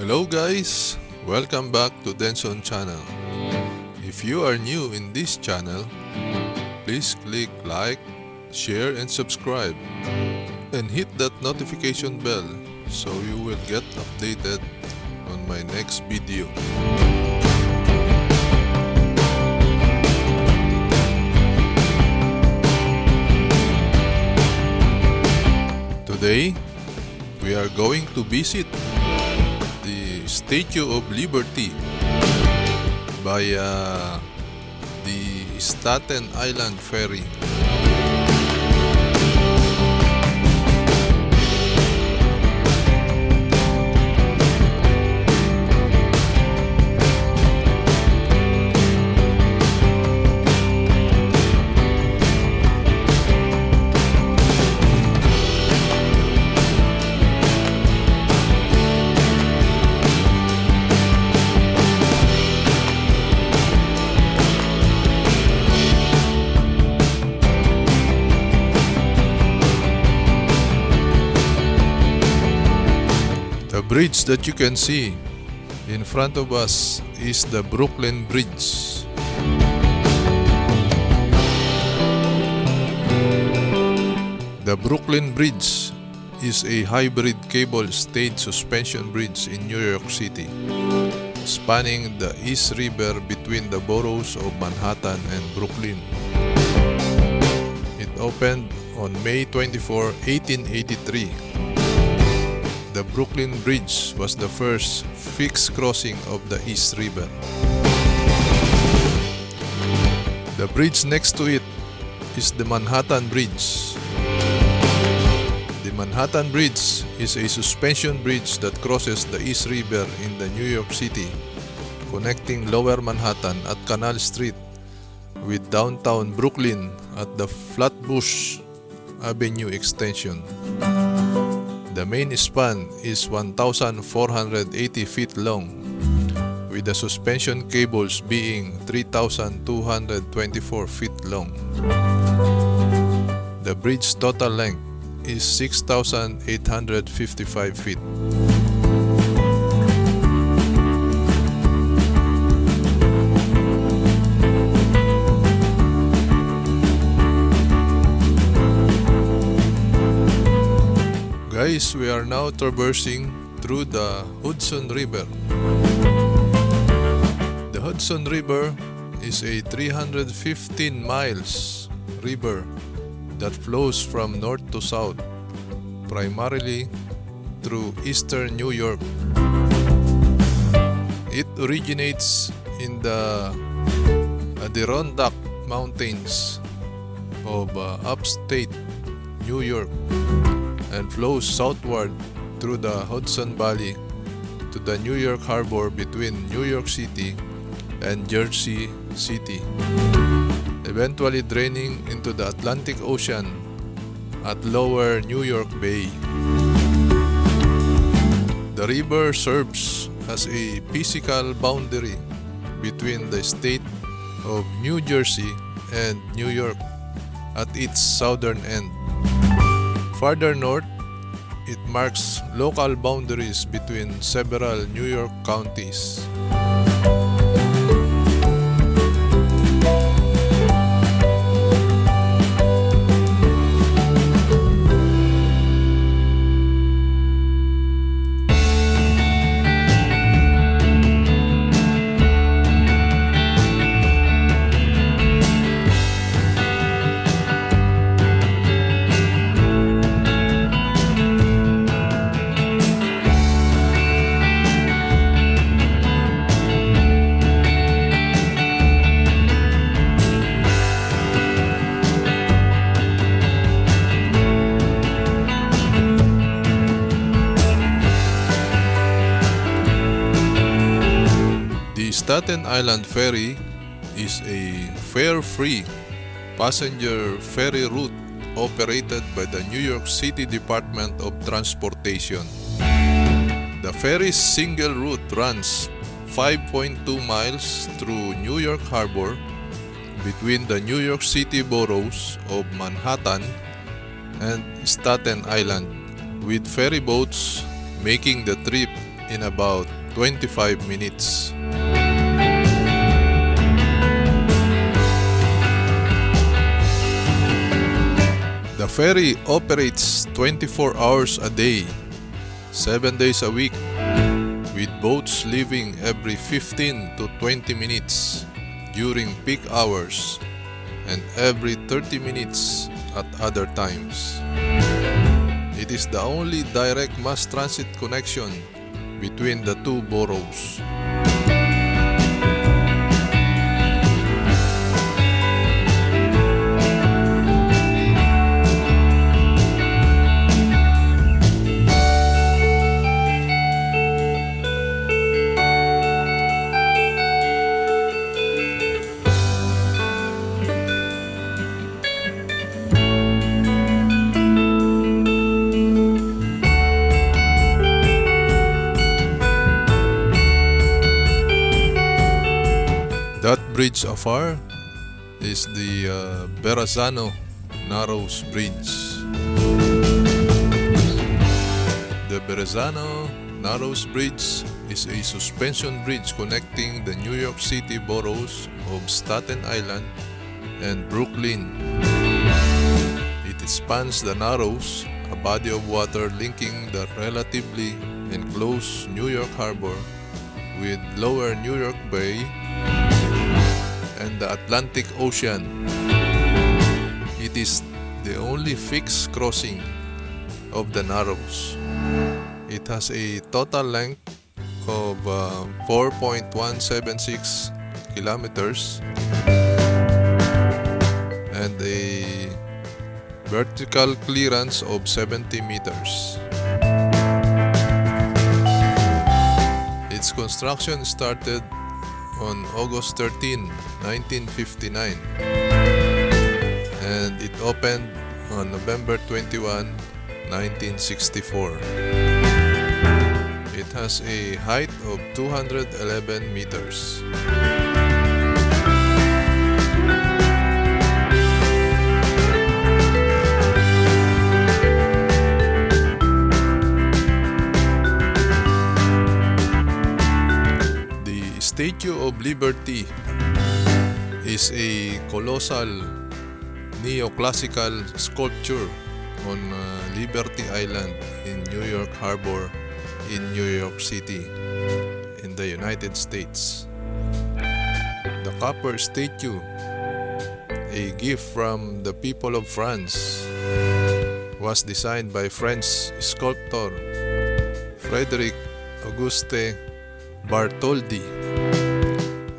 Hello guys, welcome back to Denson channel. If you are new in this channel, please click like, share and subscribe and hit that notification bell so you will get updated on my next video. Today, we are going to visit the Statue of Liberty via the Staten Island Ferry. The bridge that you can see in front of us is the Brooklyn Bridge. The Brooklyn Bridge is a hybrid cable-stayed suspension bridge in New York City, spanning the East River between the boroughs of Manhattan and Brooklyn. It opened on May 24, 1883. The Brooklyn Bridge was the first fixed crossing of the East River. The bridge next to it is the Manhattan Bridge. The Manhattan Bridge is a suspension bridge that crosses the East River in the New York City, connecting Lower Manhattan at Canal Street with downtown Brooklyn at the Flatbush Avenue extension. The main span is 1,480 feet long, with the suspension cables being 3,224 feet long. The bridge's total length is 6,855 feet. Guys, we are now traversing through the Hudson River. The Hudson River is a 315 miles river that flows from north to south, primarily through eastern New York. It originates in the Adirondack Mountains of upstate New York and flows southward through the Hudson Valley to the New York Harbor between New York City and Jersey City, eventually draining into the Atlantic Ocean at Lower New York Bay. The river serves as a physical boundary between the state of New Jersey and New York at its southern end. Farther north, it marks local boundaries between several New York counties. Staten Island Ferry is a fare-free passenger ferry route operated by the New York City Department of Transportation. The ferry's single route runs 5.2 miles through New York Harbor between the New York City boroughs of Manhattan and Staten Island, with ferry boats making the trip in about 25 minutes. The ferry operates 24 hours a day, 7 days a week, with boats leaving every 15 to 20 minutes during peak hours and every 30 minutes at other times. It is the only direct mass transit connection between the two boroughs. That bridge afar is the Verrazano Narrows Bridge. The Verrazano Narrows Bridge is a suspension bridge connecting the New York City boroughs of Staten Island and Brooklyn. It spans the Narrows, a body of water linking the relatively enclosed New York Harbor with Lower New York Bay and the Atlantic Ocean. It is the only fixed crossing of the Narrows. It has a total length of 4.176 kilometers and a vertical clearance of 70 meters. Its construction started on August 13, 1959, and it opened on November 21, 1964. It has a height of 211 meters. Statue of Liberty is a colossal neoclassical sculpture on Liberty Island in New York Harbor in New York City in the United States. The copper statue, a gift from the people of France, was designed by French sculptor Frédéric Auguste Bartholdi,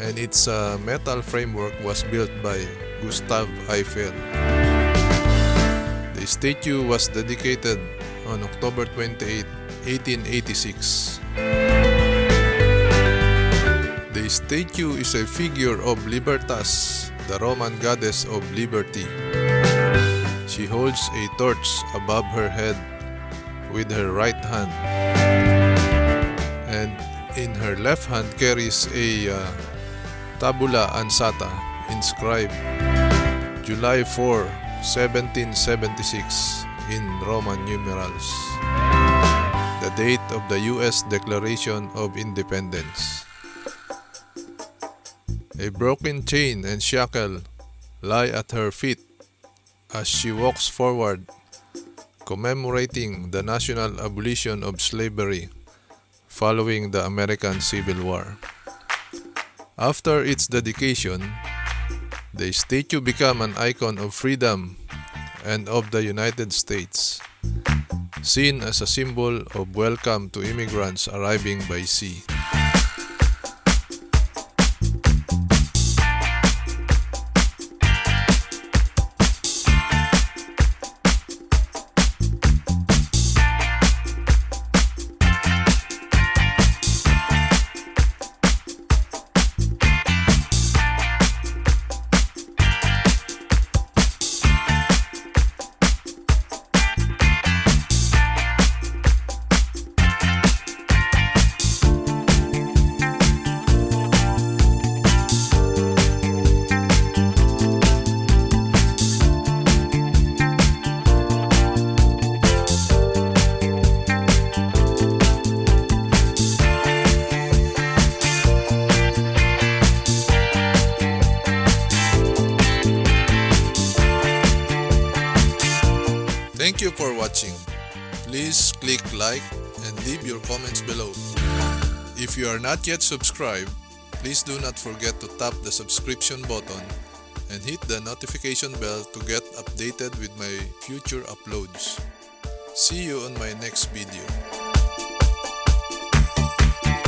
and its metal framework was built by Gustave Eiffel. The statue was dedicated on October 28, 1886. The statue is a figure of Libertas, the Roman goddess of liberty. She holds a torch above her head with her right hand, and in her left hand carries a tabula ansata inscribed July 4, 1776 in Roman numerals, the date of the U.S. Declaration of Independence. A broken chain and shackle lie at her feet as she walks forward, commemorating the national abolition of slavery following the American Civil War. After its dedication, the statue became an icon of freedom and of the United States, seen as a symbol of welcome to immigrants arriving by sea. Thank you for watching. Please click like and leave your comments below. If you are not yet subscribed, please do not forget to tap the subscription button and hit the notification bell to get updated with my future uploads. See you on my next video.